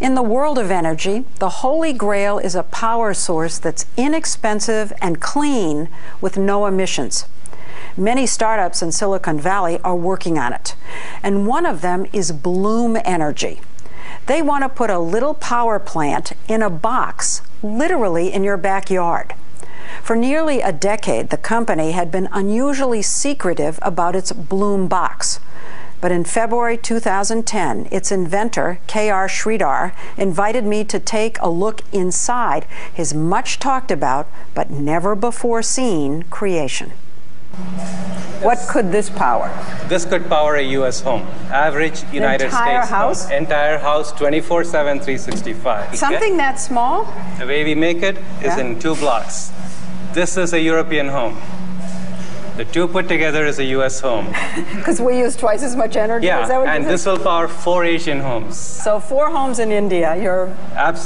In the world of energy, the Holy Grail is a power source that's inexpensive and clean with no emissions. Many startups in Silicon Valley are working on it, and one of them is Bloom Energy. They want to put a little power plant in a box, literally in your backyard. For nearly a decade, the company had been unusually secretive about its Bloom box. But in February 2010, its inventor, K.R. Sridhar, invited me to take a look inside his much talked about but never before seen creation. What could this power? This could power a U.S. home. Average United States house? Entire house, 24/7, 365. Something that small? The way we make it is in 2 blocks. This is a European home. The 2 put together is a U.S. home. Because we use twice as much energy? Yeah, is that what and this will power 4 Asian homes. So 4 homes in India, your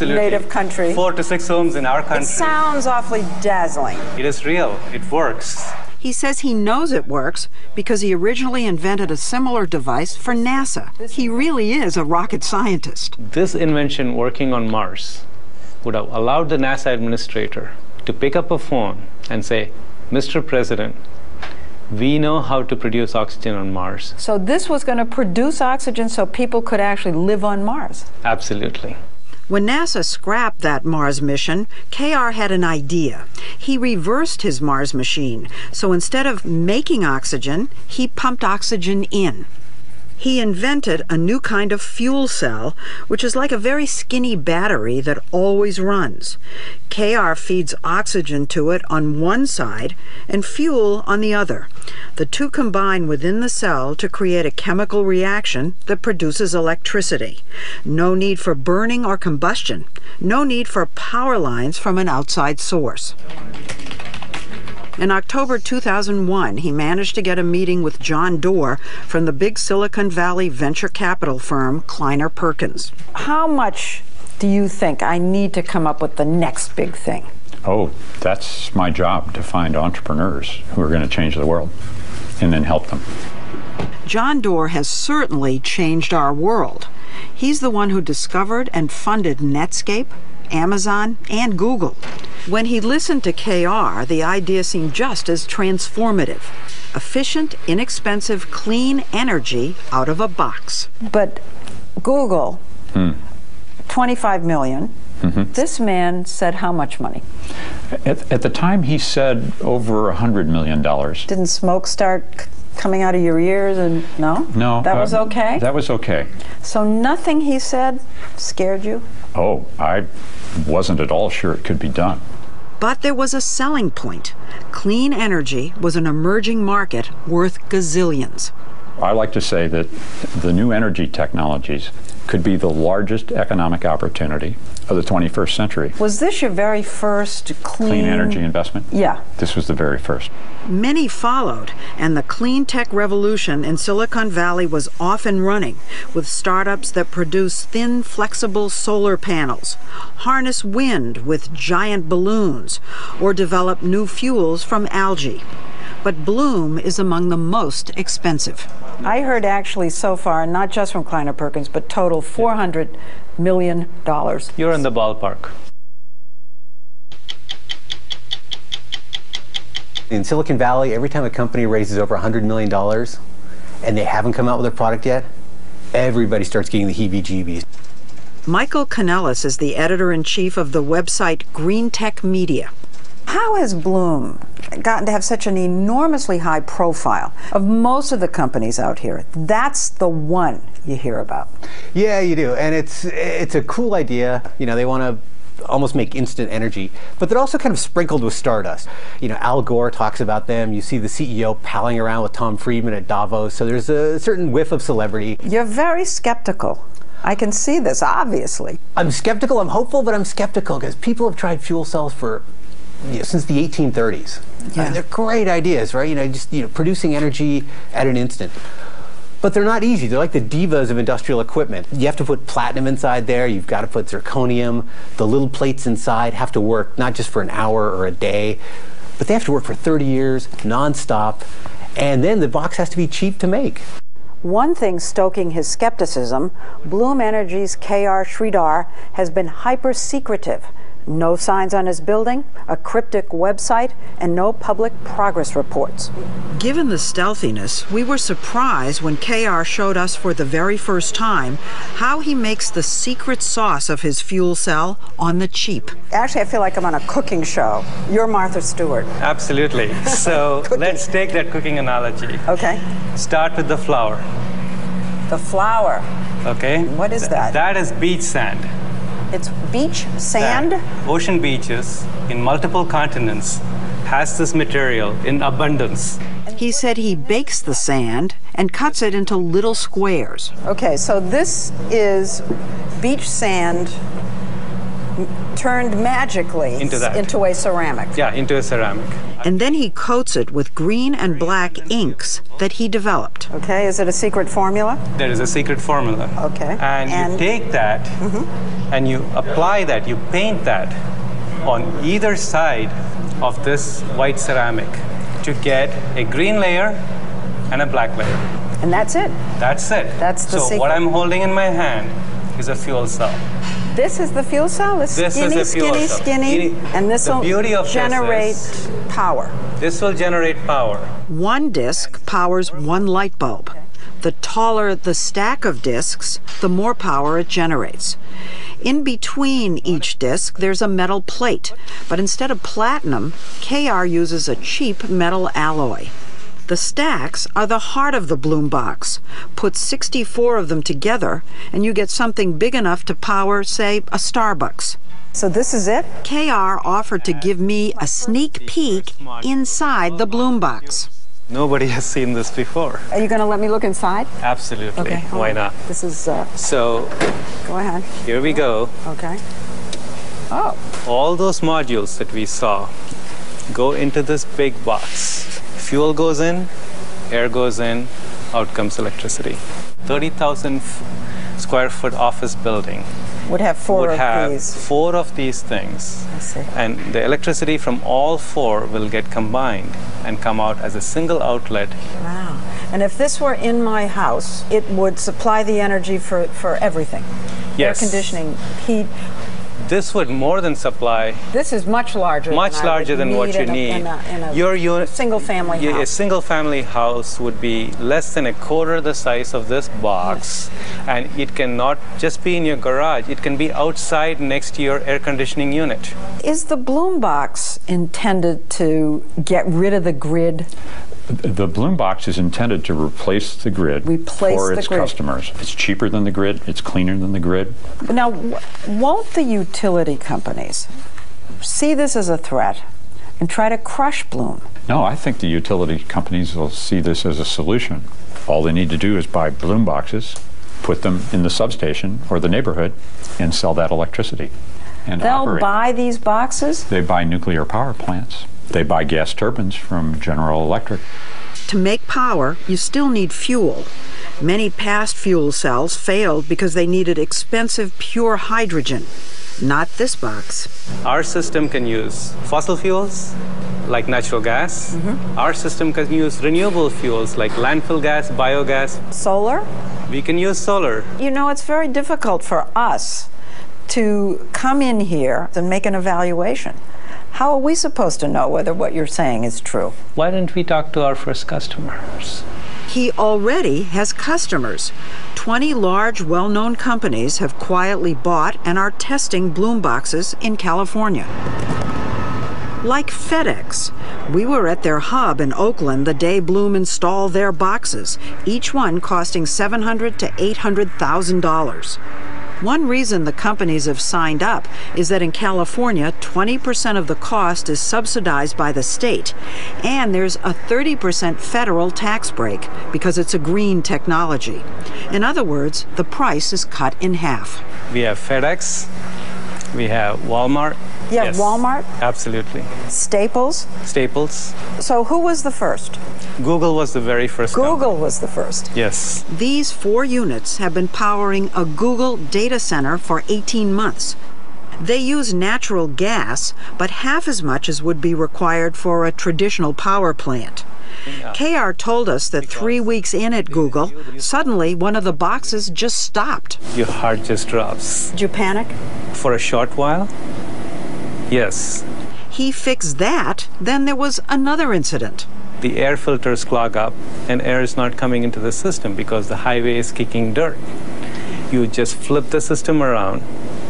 native country. 4 to 6 homes in our country. It sounds awfully dazzling. It is real. It works. He says he knows it works because he originally invented a similar device for NASA. He really is a rocket scientist. This invention working on Mars would have allowed the NASA administrator to pick up a phone and say, Mr. President, we know how to produce oxygen on Mars. So this was going to produce oxygen so people could actually live on Mars? Absolutely. When NASA scrapped that Mars mission, K.R. had an idea. He reversed his Mars machine. So instead of making oxygen, he pumped oxygen in. He invented a new kind of fuel cell, which is like a very skinny battery that always runs. K.R. feeds oxygen to it on one side and fuel on the other. The two combine within the cell to create a chemical reaction that produces electricity. No need for burning or combustion. No need for power lines from an outside source. In October 2001, he managed to get a meeting with John Doerr from the big Silicon Valley venture capital firm Kleiner Perkins. How much do you think I need to come up with the next big thing? Oh, that's my job, to find entrepreneurs who are going to change the world and then help them. John Doerr has certainly changed our world. He's the one who discovered and funded Netscape, Amazon, and Google. When he listened to K.R., the idea seemed just as transformative. Efficient, inexpensive, clean energy out of a box. But Google, 25 million. This man said how much money? At the time, he said over $100 million. Didn't smoke start coming out of your ears? And no? No. That was okay? That was okay. So nothing he said scared you? Oh, I wasn't at all sure it could be done. But there was a selling point. Clean energy was an emerging market worth gazillions. I like to say that the new energy technologies could be the largest economic opportunity of the 21st century. Was this your very first clean energy investment? Yeah. This was the very first. Many followed, and the clean tech revolution in Silicon Valley was off and running, with startups that produce thin, flexible solar panels, harness wind with giant balloons, or develop new fuels from algae. But Bloom is among the most expensive. I heard actually so far, not just from Kleiner Perkins, but total $400 million. You're in the ballpark. In Silicon Valley, every time a company raises over $100 million and they haven't come out with a product yet, everybody starts getting the heebie-jeebies. Michael Kanellis is the editor-in-chief of the website Green Tech Media. How has Bloom gotten to have such an enormously high profile? Of most of the companies out here, that's the one you hear about. Yeah, you do, and it's a cool idea. You know, they want to almost make instant energy, but they're also kind of sprinkled with stardust. You know, Al Gore talks about them. You see the CEO palling around with Tom Friedman at Davos, so there's a certain whiff of celebrity. You're very skeptical. I can see this, obviously. I'm skeptical, I'm hopeful, but I'm skeptical because people have tried fuel cells for since the 1830s. Yeah. They're great ideas, right? Just producing energy at an instant. But they're not easy. They're like the divas of industrial equipment. You have to put platinum inside there. You've got to put zirconium. The little plates inside have to work not just for an hour or a day, but they have to work for 30 years, nonstop. And then the box has to be cheap to make. One thing stoking his skepticism, Bloom Energy's K.R. Sridhar has been hyper-secretive. No signs on his building, a cryptic website, and no public progress reports. Given the stealthiness, we were surprised when KR showed us for the very first time how he makes the secret sauce of his fuel cell on the cheap. Actually, I feel like I'm on a cooking show. You're Martha Stewart. Absolutely. So let's take that cooking analogy. Okay. Start with the flour. The flour. Okay. What is that? That is beach sand. It's beach sand? Ocean beaches in multiple continents has this material in abundance. He said he bakes the sand and cuts it into little squares. Okay, so this is beach sand turned magically into a ceramic. Yeah, into a ceramic. And then he coats it with green and black inks that he developed. Okay, is it a secret formula? There is a secret formula. Okay. And you take that and you apply that, you paint that on either side of this white ceramic to get a green layer and a black layer. And that's it? That's it. That's the secret. So what I'm holding in my hand is a fuel cell. This is the fuel cell? It's skinny, and this will generate power. This will generate power. One disc powers one light bulb. The taller the stack of discs, the more power it generates. In between each disc, there's a metal plate, but instead of platinum, KR uses a cheap metal alloy. The stacks are the heart of the Bloom box. Put 64 of them together, and you get something big enough to power, say, a Starbucks. So this is it? KR offered to give me a sneak peek inside the Bloom box. Nobody has seen this before. Are you going to let me look inside? Absolutely. Okay. Why not? This is... So... Go ahead. Here we go. Okay. Oh. All those modules that we saw go into this big box. Fuel goes in, air goes in, out comes electricity. 30,000 square foot office building would have four of these things. I see. And the electricity from all four will get combined and come out as a single outlet. Wow. And if this were in my house, it would supply the energy for everything. Yes. Air conditioning, heat. This would more than supply. This is much larger. Much larger than what you need. In a your unit, single-family house. A single-family house would be less than a quarter the size of this box, and it cannot just be in your garage. It can be outside next to your air conditioning unit. Is the Bloom box intended to get rid of the grid? The Bloom box is intended to replace the grid for its customers. It's cheaper than the grid. It's cleaner than the grid. Now, won't the utility companies see this as a threat and try to crush Bloom? No, I think the utility companies will see this as a solution. All they need to do is buy Bloom boxes, put them in the substation or the neighborhood, and sell that electricity. And they'll buy these boxes? They buy nuclear power plants. They buy gas turbines from General Electric. To make power, you still need fuel. Many past fuel cells failed because they needed expensive pure hydrogen. Not this box. Our system can use fossil fuels, like natural gas. Our system can use renewable fuels, like landfill gas, biogas. Solar? We can use solar. You know, it's very difficult for us to come in here and make an evaluation. How are we supposed to know whether what you're saying is true? Why didn't we talk to our first customers? He already has customers. 20 large, well-known companies have quietly bought and are testing Bloom boxes in California. Like FedEx. We were at their hub in Oakland the day Bloom installed their boxes, each one costing $700,000 to $800,000. One reason the companies have signed up is that in California, 20% of the cost is subsidized by the state, and there's a 30% federal tax break because it's a green technology. In other words, the price is cut in half. We have FedEx, we have Walmart. Yeah, yes. Walmart? Absolutely. Staples? Staples. So who was the first? Google was the very first Google was the first. Yes. These 4 units have been powering a Google data center for 18 months. They use natural gas, but half as much as would be required for a traditional power plant. KR told us that 3 weeks in at Google, suddenly one of the boxes just stopped. Your heart just drops. Did you panic? For a short while, yes. He fixed that, then there was another incident. The air filters clog up and air is not coming into the system because the highway is kicking dirt. You just flip the system around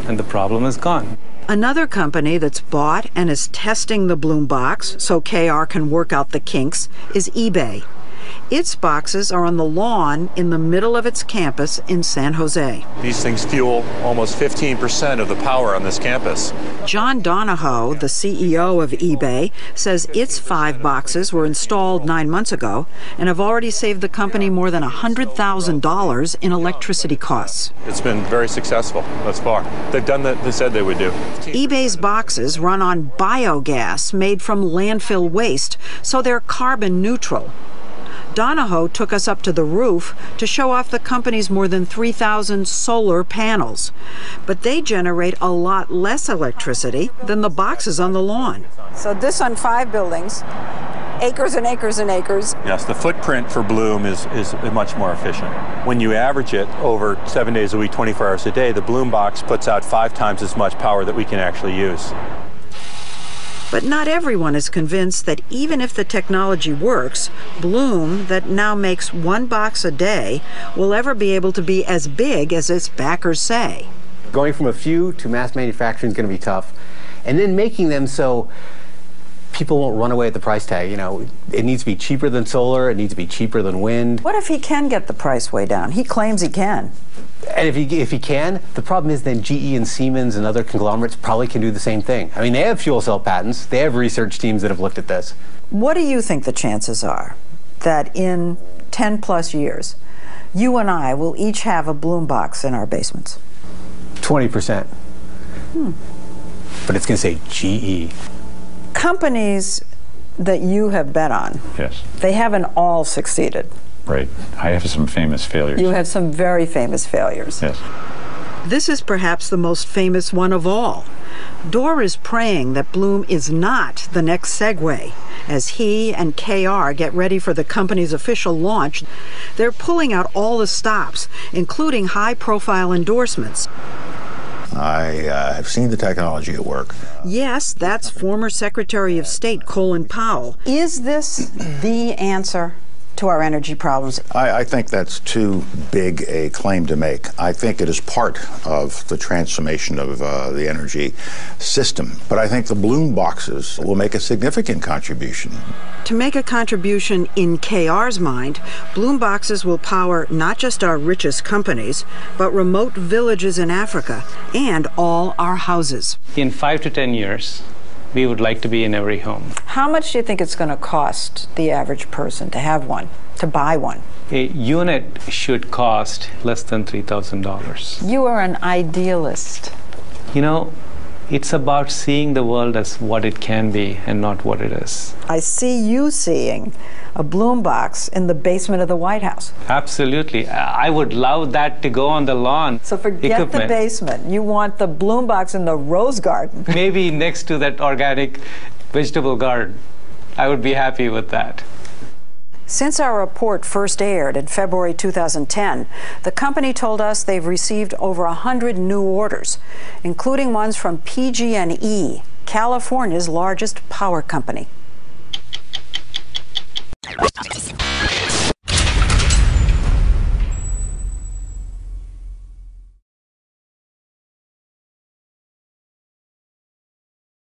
and the problem is gone. Another company that's bought and is testing the Bloom box so KR can work out the kinks is eBay. Its boxes are on the lawn in the middle of its campus in San Jose. These things fuel almost 15% of the power on this campus. John Donahoe, the CEO of eBay, says its 5 boxes were installed 9 months ago and have already saved the company more than $100,000 in electricity costs. It's been very successful thus far. They've done what they said they would do. eBay's boxes run on biogas made from landfill waste, so they're carbon neutral. Donahoe took us up to the roof to show off the company's more than 3,000 solar panels. But they generate a lot less electricity than the boxes on the lawn. So this on 5 buildings, acres and acres and acres. Yes, the footprint for Bloom is much more efficient. When you average it over 7 days a week, 24 hours a day, the Bloom box puts out 5 times as much power that we can actually use. But not everyone is convinced that even if the technology works, Bloom, that now makes 1 box a day, will ever be able to be as big as its backers say. Going from a few to mass manufacturing is going to be tough. And then making them so people won't run away at the price tag. You know, it needs to be cheaper than solar, it needs to be cheaper than wind. What if he can get the price way down? He claims he can. And if he can, the problem is then GE and Siemens and other conglomerates probably can do the same thing. I mean, they have fuel cell patents. They have research teams that have looked at this. What do you think the chances are that in 10 plus years, you and I will each have a Bloom box in our basements? 20%. But it's going to say GE. Companies that you have bet on, Yes. they haven't all succeeded. Right. I have some famous failures. You have some very famous failures. Yes. This is perhaps the most famous one of all. Doerr is praying that Bloom is not the next Segway. As he and KR get ready for the company's official launch, they're pulling out all the stops, including high-profile endorsements. I have seen the technology at work. Yes, that's former Secretary of State Colin Powell. Is this the answer to our energy problems? I think that's too big a claim to make. I think it is part of the transformation of the energy system. But I think the Bloom boxes will make a significant contribution. To make a contribution in KR's mind, Bloom boxes will power not just our richest companies, but remote villages in Africa and all our houses. In 5 to 10 years, we would like to be in every home. How much do you think it's going to cost the average person to have one, to buy one? A unit should cost less than $3,000. You are an idealist. You know, it's about seeing the world as what it can be and not what it is. I see you seeing a Bloom box in the basement of the White House. Absolutely. I would love that to go on the lawn. So forget the basement. You want the Bloom box in the rose garden. Maybe next to that organic vegetable garden. I would be happy with that. Since our report first aired in February 2010, the company told us they've received over 100 new orders, including ones from PG&E, California's largest power company.